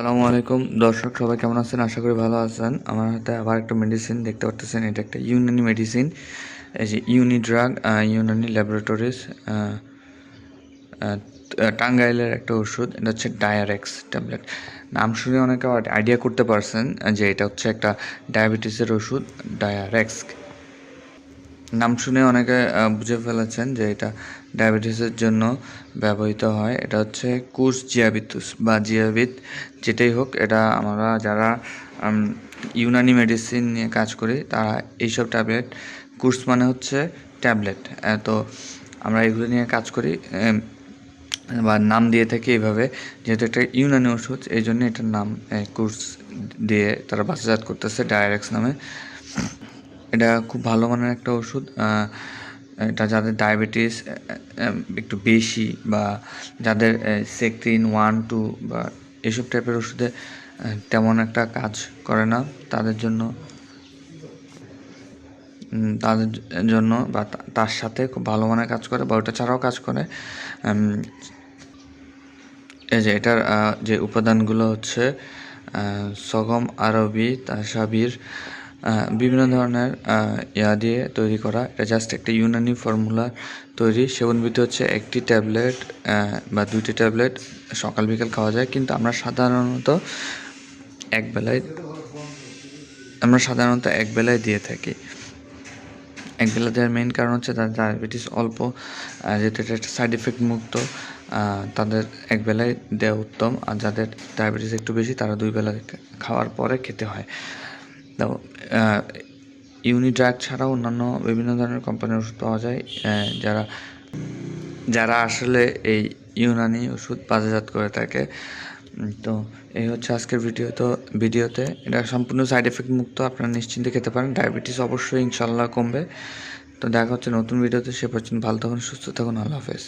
আসসালামু আলাইকুম দর্শক, সবাই কেমন আছেন? আশা করি ভালো আছেন। আমার হাতে আবার একটা মেডিসিন দেখতে পাচ্ছেন। এটা একটা ইউনানি মেডিসিন, এই যে ইউনি ড্রাগ, ইউনানি ল্যাবরেটরিজ, টাঙ্গাইলের একটা ওষুধ। এটা হচ্ছে ডায়ারেক্স ট্যাবলেট। নাম শুনে অনেকে আইডিয়া করতে পারছেন যে এটা হচ্ছে একটা ডায়াবেটিসের ওষুধ। ডায়ারেক্স নাম শুনে অনেকে বুঝে ফেলেছেন যে এটা ডায়াবেটিসের জন্য ব্যবহৃত হয়। এটা হচ্ছে কুস জিয়াবিতুস বা জিয়াবিত, যেটাই হোক। এটা আমরা যারা ইউনানি মেডিসিন নিয়ে কাজ করি তারা এইসব ট্যাবলেট, কুর্স মানে হচ্ছে ট্যাবলেট, তো আমরা এগুলো নিয়ে কাজ করি বা নাম দিয়ে থাকি এইভাবে। যেহেতু একটা ইউনানি ওষুধ, এই জন্য এটার নাম কুর্স দিয়ে তারা বাজারজাত করতেছে ডায়ারেক্স নামে। এটা খুব ভালো মানের একটা ওষুধ। এটা যাদের ডায়াবেটিস একটু বেশি বা যাদের সেক্রিন 1-2 বা এসব টাইপের ওষুধে তেমন একটা কাজ করে না, তাদের জন্য বা তার সাথে খুব ভালো মানের কাজ করে বা ওটা ছাড়াও কাজ করে। এই যে এটার যে উপাদানগুলো হচ্ছে সগম, আরবি, তাসাবির, বিভিন্ন ধরনের দিয়ে তৈরি করা। এটা জাস্ট একটা ইউনানি ফর্মুলা তৈরি। সেবনবিধি হচ্ছে একটি ট্যাবলেট বা 2টি ট্যাবলেট সকাল বিকাল খাওয়া যায়, কিন্তু আমরা সাধারণত এক বেলায় দিয়ে থাকি। এক বেলা দেওয়ার মেইন কারণ হচ্ছে তাদের ডায়াবেটিস অল্প, যেহেতু এটা একটা সাইড এফেক্ট মুক্ত, তাদের এক বেলায় দেওয়া উত্তম। আর যাদের ডায়াবেটিস একটু বেশি তারা 2 বেলা খাওয়ার পরে খেতে হয়। তো ইউনিড্রাগ ছাড়াও অন্যান্য বিভিন্ন ধরনের কোম্পানির ওষুধ পাওয়া যায়, যারা যারা আসলে এই ইউনানি ওষুধ বাজারজাত করে থাকে। তো এই হচ্ছে আজকের ভিডিওতে এটা সম্পূর্ণ সাইড এফেক্ট মুক্ত, আপনারা নিশ্চিন্তে খেতে পারেন। ডায়াবেটিস অবশ্যই ইনশাল্লাহ কমবে। তো দেখা হচ্ছে নতুন ভিডিওতে। সে পর্যন্ত ভালো থাকুন, সুস্থ থাকুন। আল্লাহ হাফেজ।